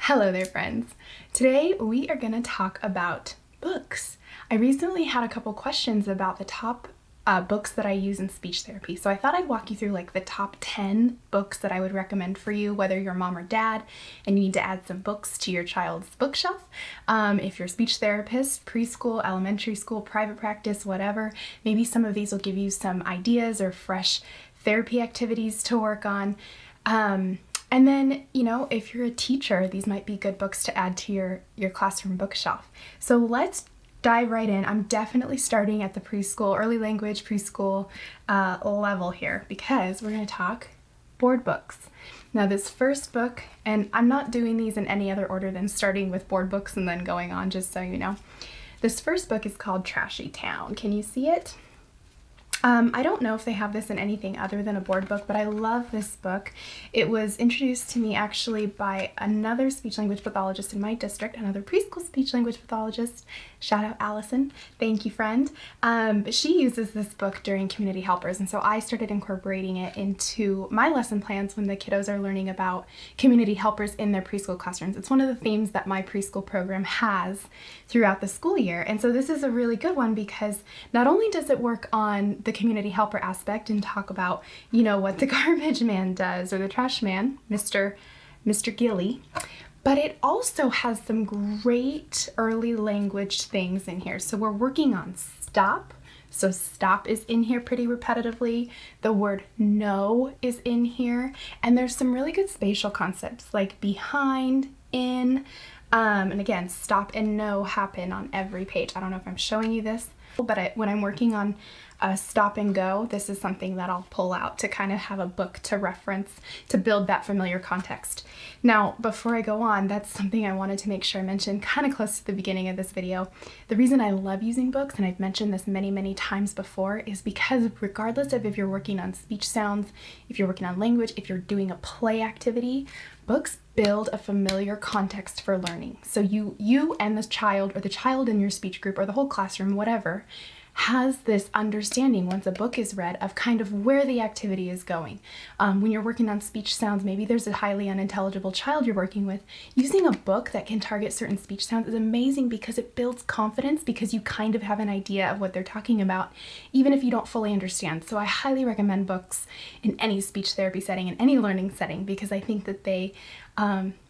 Hello there, friends. Today we are going to talk about books. I recently had a couple questions about the top books that I use in speech therapy, so I thought I'd walk you through like the top 10 books that I would recommend for you, whether you're mom or dad and you need to add some books to your child's bookshelf. If you're a speech therapist, preschool, elementary school, private practice, whatever, maybe some of these will give you some ideas or fresh therapy activities to work on. And then, if you're a teacher, these might be good books to add to your classroom bookshelf. So let's dive right in. I'm definitely starting at the preschool, early language preschool level here because we're going to talk board books. Now this first book, and I'm not doing these in any other order than starting with board books and then going on, just so you know. This first book is called Trashy Town. Can you see it? I don't know if they have this in anything other than a board book, but I love this book. It was introduced to me actually by another speech language pathologist in my district, another preschool speech language pathologist. Shout out Allison. Thank you, friend. But she uses this book during community helpers, and so I started incorporating it into my lesson plans when the kiddos are learning about community helpers in their preschool classrooms. It's one of the themes that my preschool program has throughout the school year, and so this is a really good one because not only does it work on the community helper aspect and talk about, what the garbage man does or the trash man, Mr. Gilly, but it also has some great early language things in here. So we're working on stop. So stop is in here pretty repetitively. The word no is in here. And there's some really good spatial concepts like behind, in, and again, stop and no happen on every page. I don't know if I'm showing you this, but when I'm working on stop and go, this is something that I'll pull out to kind of have a book to reference to build that familiar context. Now, before I go on, that's something I wanted to make sure I mentioned kind of close to the beginning of this video. The reason I love using books, and I've mentioned this many, many times before, is because regardless of if you're working on speech sounds, if you're working on language, if you're doing a play activity, books build a familiar context for learning. So you and the child, or the child in your speech group, or the whole classroom, whatever, has this understanding once a book is read of kind of where the activity is going. When you're working on speech sounds, maybe there's a highly unintelligible child you're working with. Using a book that can target certain speech sounds is amazing because it builds confidence because you kind of have an idea of what they're talking about, even if you don't fully understand. So I highly recommend books in any speech therapy setting, in any learning setting, because I think that they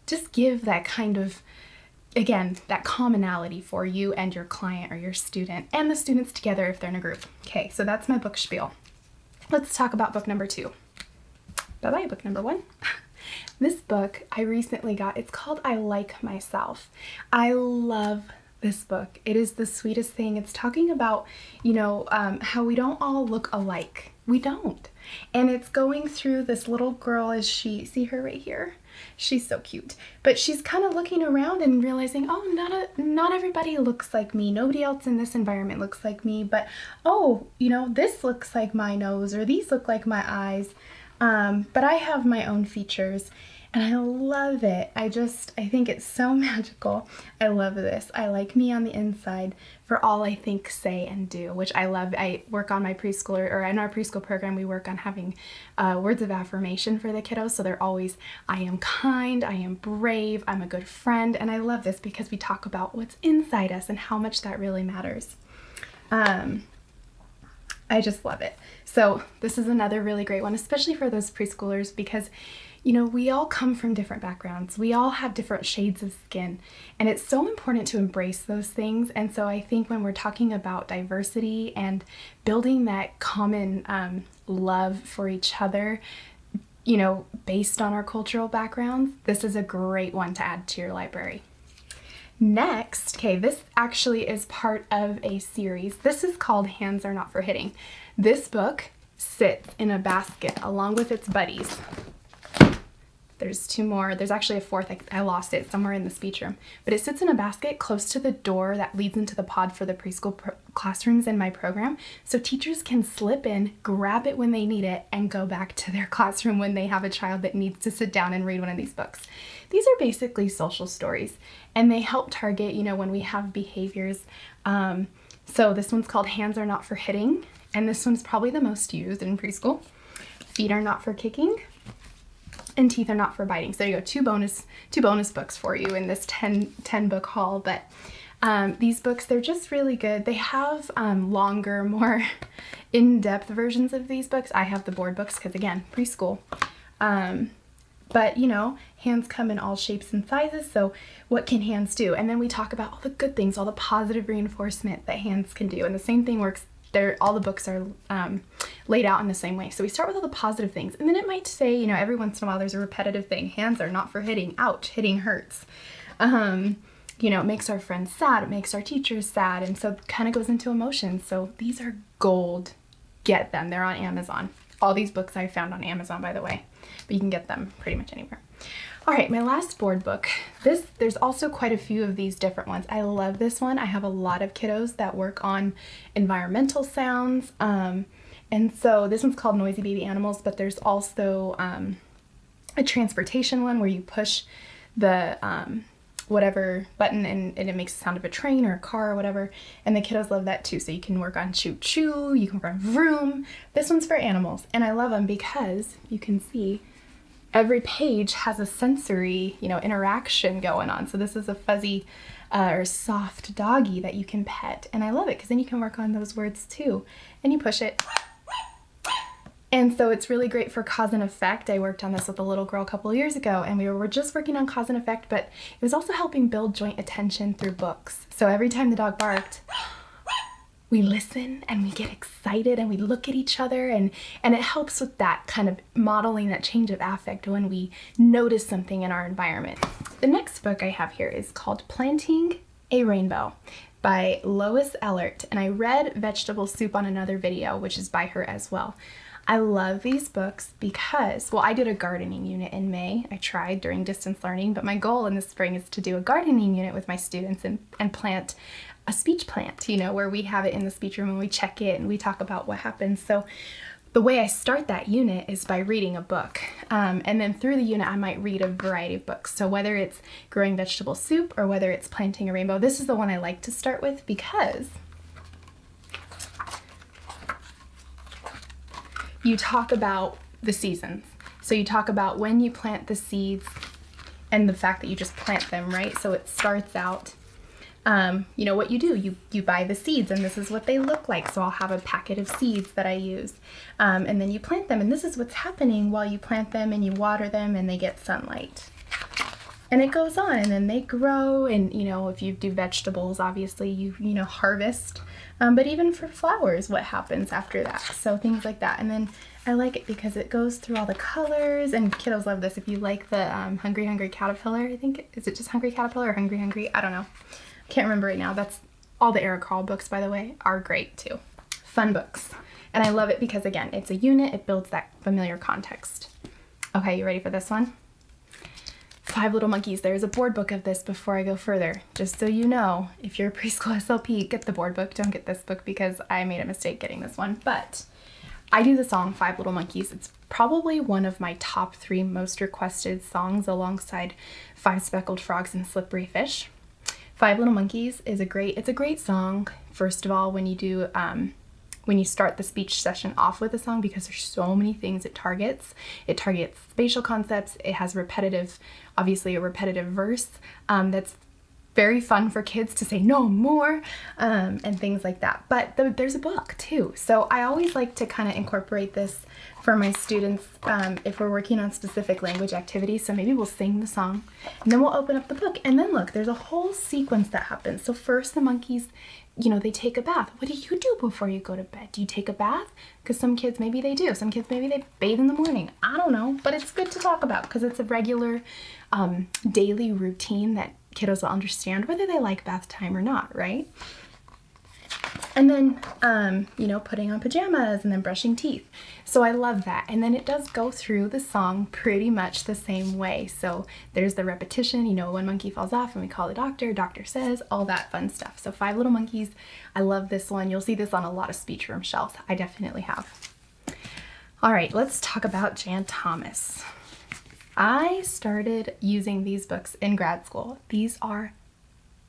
just give that kind of, again, that commonality for you and your client or your student and the students together if they're in a group. Okay, so that's my book spiel. Let's talk about book number 2. Bye-bye, book number 1. This book I recently got. It's called I Like Myself. I love this book. It is the sweetest thing. It's talking about, how we don't all look alike. We don't. And it's going through this little girl as see her right here? She's so cute. But she's kind of looking around and realizing, oh, not everybody looks like me. Nobody else in this environment looks like me. But, oh, this looks like my nose, or these look like my eyes. But I have my own features. And I love it. I think it's so magical. I love this. I like me on the inside for all I think, say, and do, which I love. I work on my preschooler, or in our preschool program, we work on having words of affirmation for the kiddos. So they're always, I am kind, I am brave, I'm a good friend. And I love this because we talk about what's inside us and how much that really matters. I just love it. So this is another really great one, especially for those preschoolers, because we all come from different backgrounds. We all have different shades of skin, and it's so important to embrace those things. And so I think when we're talking about diversity and building that common love for each other, based on our cultural backgrounds, this is a great one to add to your library. Next, okay, this actually is part of a series. This is called Hands Are Not ForHitting. This book sits in a basket along with its buddies. There's 2 more. There's actually a 4th. I lost it somewhere in the speech room. But it sits in a basket close to the door that leads into the pod for the preschool classrooms in my program. So teachers can slip in, grab it when they need it, and go back to their classroom when they have a child that needs to sit down and read one of these books. These are basically social stories, and they help target, when we have behaviors. So this one's called Hands Are Not ForHitting, and this one's probably the most used in preschool. Feet Are Not For Kicking. and teeth are not for biting. So there you go, two bonus books for you in this 10 book haul. But these books, they're just really good. They have longer, more in-depth versions of these books. I have the board books because, again, preschool. But, you know, hands come in all shapes and sizes, so what can hands do? And then we talk about all the good things, all the positive reinforcement that hands can do. And the same thing works there. All the books are laid out in the same way. So we start with all the positive things. And then it might say, you know, every once in a while there's a repetitive thing. Hands are not for hitting. Ouch, hitting hurts. You know, it makes our friends sad. It makes our teachers sad. And so it kind of goes into emotions. So these are gold. Get them. They're on Amazon. All these books I found on Amazon, by the way, but you can get them pretty much anywhere. All right, my last board book. There's also quite a few of these different ones. I love this one. I have a lot of kiddos that work on environmental sounds. And so this one's called Noisy Baby Animals, but there's also a transportation one where you push the whatever button and it makes the sound of a train or a car or whatever, and the kiddos love that too. So you can work on choo choo, you can run vroom. This one's for animals, and I love them because you can see every page has a sensory, you know, interaction going on. So this is a fuzzy or soft doggy that you can pet, and I love it because then you can work on those words too, and you push it. And so it's really great for cause and effect. I worked on this with a little girl a couple of years ago, and we were just working on cause and effect, but it was also helping build joint attention through books. So every time the dog barked, we listen and we get excited and we look at each other, and it helps with that kind of modeling that change of affect when we notice something in our environment. The next book I have here is called Planting a Rainbow by Lois Ellert, and I read Vegetable Soup on another video, which is by her as well. I love these books because, well, I did a gardening unit in May. I tried during distance learning, but my goal in the spring is to do a gardening unit with my students and plant a speech plant, you know, where we have it in the speech room and we check it and we talk about what happens. So the way I start that unit is by reading a book. And then through the unit, I might read a variety of books. So whether it's Growing Vegetable Soup or whether it's Planting a Rainbow, this is the one I like to start with because you talk about the seasons. So you talk about when you plant the seeds and the fact that you just plant them, right? So it starts out, you know, what you do, you buy the seeds and this is what they look like. So I'll have a packet of seeds that I use. And then you plant them and this is what's happening while you plant them and you water them and they get sunlight. And it goes on and then they grow, and you know, if you do vegetables, obviously you know, harvest. But even for flowers, what happens after that? So things like that. And then I like it because it goes through all the colors, and kiddos love this. If you like the Hungry Hungry Caterpillar, I think, is it just Hungry Caterpillar or Hungry Hungry? I don't know. Can't remember right now. That's all the Eric Carle books, by the way, are great too. Fun books. And I love it because, again, it's a unit. It builds that familiar context. Okay, you ready for this one? Five Little Monkeys. There's a board book of this before I go further. Just so you know, if you're a preschool SLP, get the board book. Don't get this book because I made a mistake getting this one. But I do the song Five Little Monkeys. It's probably one of my top 3 most requested songs alongside Five Speckled Frogs and Slippery Fish. Five Little Monkeys is a great song. First of all, when you start the speech session off with a song, because there's so many things it targets. It targets spatial concepts. It has obviously a repetitive verse that's very fun for kids to say no more and things like that. But there's a book too. So I always like to kind of incorporate this for my students if we're working on specific language activities. So maybe we'll sing the song and then we'll open up the book, and then look, there's a whole sequence that happens. So first the monkeys, you know, they take a bath. What do you do before you go to bed? Do you take a bath? Because some kids, maybe they do. Some kids, maybe they bathe in the morning. I don't know, but it's good to talk about because it's a regular daily routine that kiddos will understand whether they like bath time or not, right? And then, you know, putting on pajamas and then brushing teeth. So I love that. And then it does go through the song pretty much the same way. So there's the repetition, you know, one monkey falls off and we call the doctor, doctor says, all that fun stuff. So Five Little Monkeys, I love this one. You'll see this on a lot of speech room shelves. I definitely have. All right, let's talk about Jan Thomas. I started using these books in grad school. These are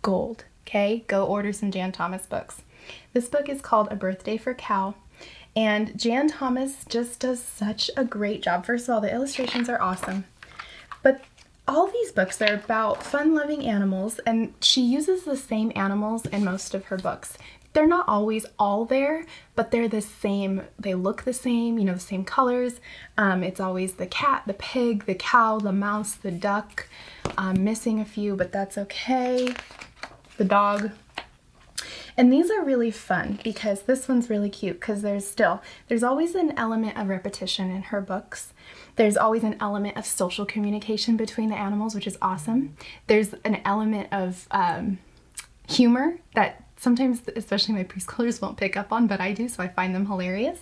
gold, okay? Go order some Jan Thomas books. This book is called A Birthday for Cal, and Jan Thomas just does such a great job. First of all, the illustrations are awesome. all these books are about fun-loving animals, and she uses the same animals in most of her books. They're not always all there, but they're the same. They look the same, you know, the same colors. It's always the cat, the pig, the cow, the mouse, the duck. I'm missing a few, but that's okay. The dog. And these are really fun because this one's really cute because there's always an element of repetition in her books. There's always an element of social communication between the animals, which is awesome. There's an element of humor that sometimes, especially my preschoolers, won't pick up on, but I do, so I find them hilarious.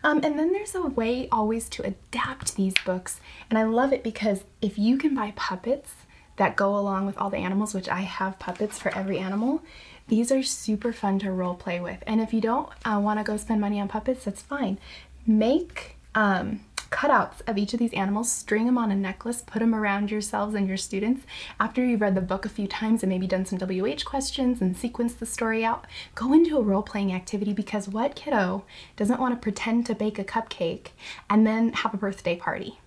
And then there's a way always to adapt these books, and I love it because if you can buy puppets that go along with all the animals, which I have puppets for every animal, these are super fun to role play with. And if you don't want to go spend money on puppets, that's fine. Make cutouts of each of these animals, string them on a necklace, put them around yourselves and your students. After you've read the book a few times and maybe done some WH questions and sequenced the story out, go into a role-playing activity, because what kiddo doesn't want to pretend to bake a cupcake and then have a birthday party?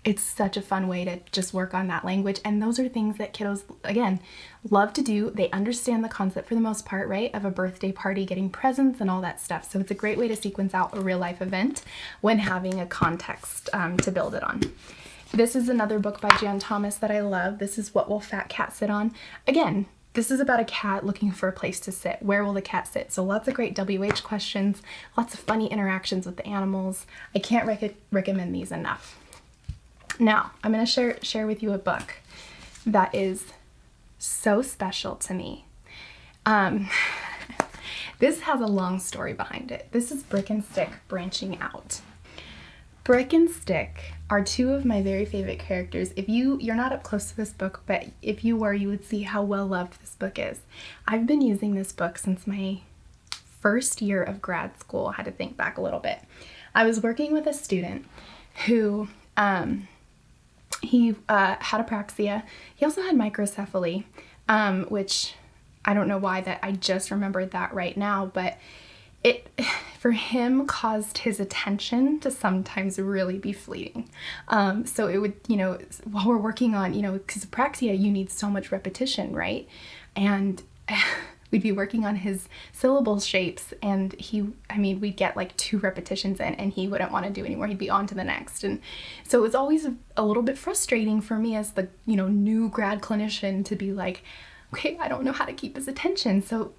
It's such a fun way to just work on that language, and those are things that kiddos, again, love to do. They understand the concept for the most part, right, of a birthday party, getting presents and all that stuff. So it's a great way to sequence out a real life event when having a context to build it on. This is another book by Jan Thomas that I love. This is What Will Fat Cat Sit On? Again, this is about a cat looking for a place to sit. Where will the cat sit? So lots of great WH questions, lots of funny interactions with the animals. I can't recommend these enough. Now, I'm going to share with you a book that is so special to me. This has a long story behind it. This is Brick and Stick Branching Out. Brick and Stick are two of my very favorite characters. If you're not up close to this book, but if you were, you would see how well loved this book is. I've been using this book since my first year of grad school. I had to think back a little bit. I was working with a student who he had apraxia. He also had microcephaly, which I don't know why that I just remembered that right now, but it, for him, caused his attention to sometimes really be fleeting. So it would, you know, while we're working on, you know, because apraxia, you need so much repetition, right? And we'd be working on his syllable shapes, and we'd get like 2 repetitions in and he wouldn't want to do anymore. He'd be on to the next. And so it was always a little bit frustrating for me as the, you know, new grad clinician to be like, okay, I don't know how to keep his attention. So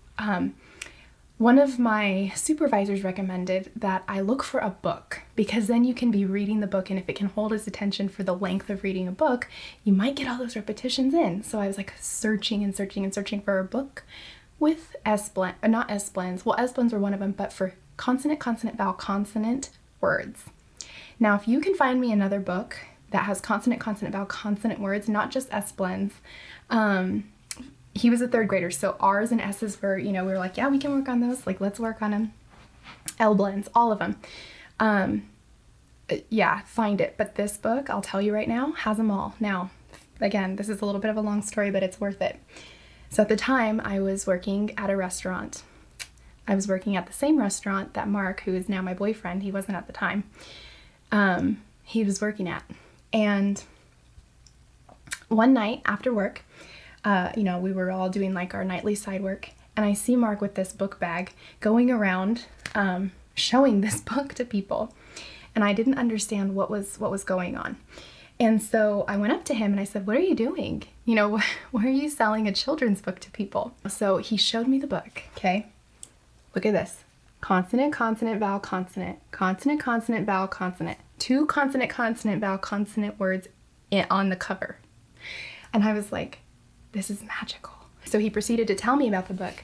one of my supervisors recommended that I look for a book, because then you can be reading the book, and if it can hold his attention for the length of reading a book, you might get all those repetitions in. So I was like searching and searching and searching for a book with not S-blends. Well, S-blends were one of them, but for consonant, consonant, vowel, consonant words. Now, if you can find me another book that has consonant, consonant, vowel, consonant words, not just S-blends, he was a 3rd grader, so R's and S's were, you know, we were like, yeah, we can work on those. Like, let's work on them. L-blends, all of them. Yeah, find it. But this book, I'll tell you right now, has them all. Now, again, this is a little bit of a long story, but it's worth it. So at the time, I was working at a restaurant. I was working at the same restaurant that Mark, who is now my boyfriend, he wasn't at the time, he was working at. And one night after work, you know, we were all doing like our nightly side work, and I see Mark with this book bag going around showing this book to people, and I didn't understand what was going on. And so I went up to him and I said, what are you doing? You know, why are you selling a children's book to people? So he showed me the book, okay? Look at this. Consonant, consonant, vowel, consonant. Consonant, consonant, vowel, consonant. 2 consonant, consonant, vowel, consonant words on the cover. And I was like, this is magical. So he proceeded to tell me about the book.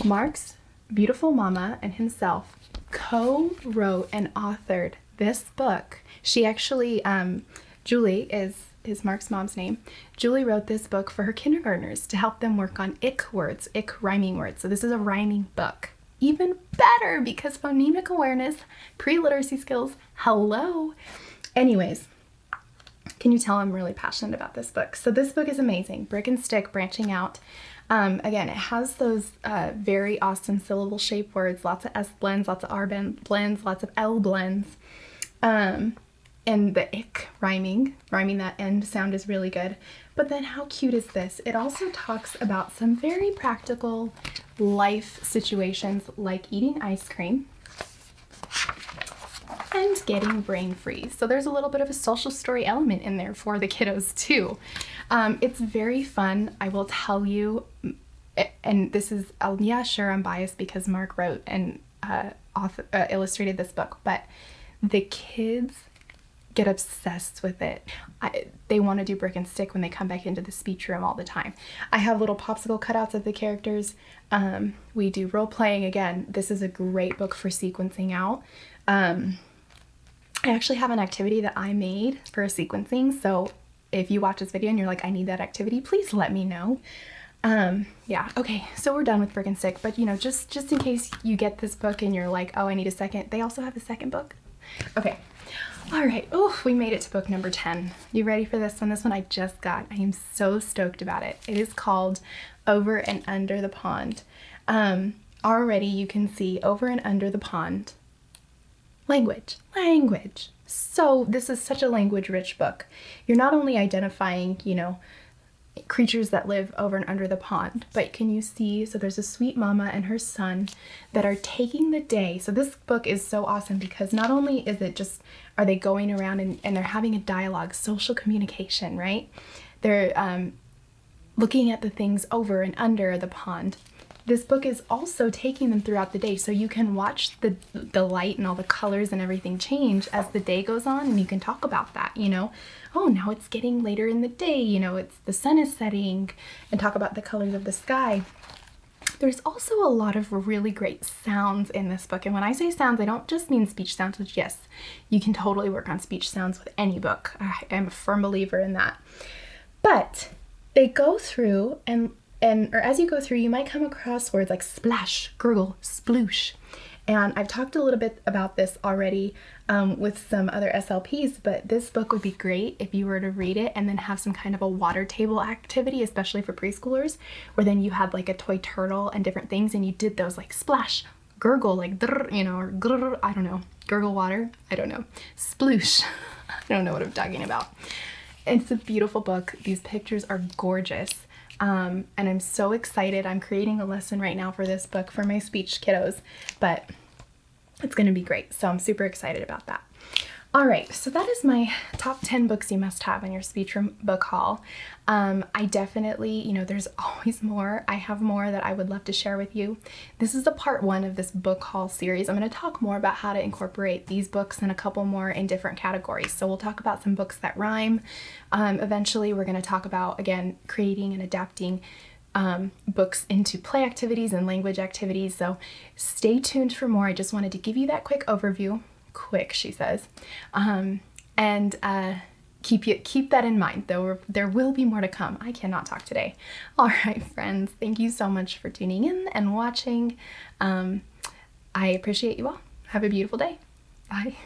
Mark's beautiful mama and himself co-wrote and authored this book. She actually, Julie is Mark's mom's name. Julie wrote this book for her kindergartners to help them work on ick words, ick rhyming words. So this is a rhyming book. Even better, because phonemic awareness, pre-literacy skills, hello. Anyways, can you tell I'm really passionate about this book? So this book is amazing. Brick and Stick Branching Out. Again, it has those very awesome syllable shape words, lots of S blends, lots of R blends, lots of L blends. and the ick rhyming that end sound is really good. But then how cute is this? It also talks about some very practical life situations like eating ice cream and getting brain freeze. So there's a little bit of a social story element in there for the kiddos too. It's very fun, I will tell you, and this is, yeah, sure, I'm biased because Mark wrote and illustrated this book, but the kids get obsessed with it. They want to do brick and stick when they come back into the speech room all the time. I have little popsicle cutouts of the characters. We do role playing. Again, this is a great book for sequencing out. I actually have an activity that I made for sequencing, so if you watch this video and you're like, I need that activity, please let me know. Yeah, okay, so we're done with brick and stick, but you know, just in case you get this book and you're like, oh, I need a second, they also have a second book. Okay, all right, oh, we made it to book number 10. You ready for this one? This one I just got. I am so stoked about it. It is called Over and Under the Pond. Already you can see over and under the pond. Language. So this is such a language-rich book. You're not only identifying, you know, creatures that live over and under the pond, but can you see, so there's a sweet mama and her son that are taking the day. So this book is so awesome because not only is it just, are they going around and they're having a dialogue, social communication, right? They're looking at the things over and under the pond. This book is also taking them throughout the day, so you can watch the light and all the colors and everything change as the day goes on, and you can talk about that, you know. Oh, now it's getting later in the day, you know, it's the sun is setting, and talk about the colors of the sky. There's also a lot of really great sounds in this book, and when I say sounds, I don't just mean speech sounds, which yes, you can totally work on speech sounds with any book. I am a firm believer in that. But they go through or as you go through, you might come across words like splash, gurgle, sploosh. And I've talked a little bit about this already with some other SLPs, but this book would be great if you were to read it and then have some kind of a water table activity, especially for preschoolers, where then you had like a toy turtle and different things, and you did those like splash, gurgle, like, you know, or grrr, I don't know, gurgle water, I don't know, sploosh, I don't know what I'm talking about. It's a beautiful book. These pictures are gorgeous. And I'm so excited. I'm creating a lesson right now for this book for my speech kiddos, but it's going to be great. So I'm super excited about that. All right, so that is my top 10 books you must have in your speech room book haul. I definitely, you know, there's always more. I have more that I would love to share with you. This is the part 1 of this book haul series. I'm going to talk more about how to incorporate these books and a couple more in different categories. So we'll talk about some books that rhyme. Eventually, we're going to talk about, again, creating and adapting books into play activities and language activities. So stay tuned for more. I just wanted to give you that quick overview. Quick, she says, and keep that in mind. There will be more to come. I cannot talk today. All right, friends, thank you so much for tuning in and watching. I appreciate you all. Have a beautiful day. Bye.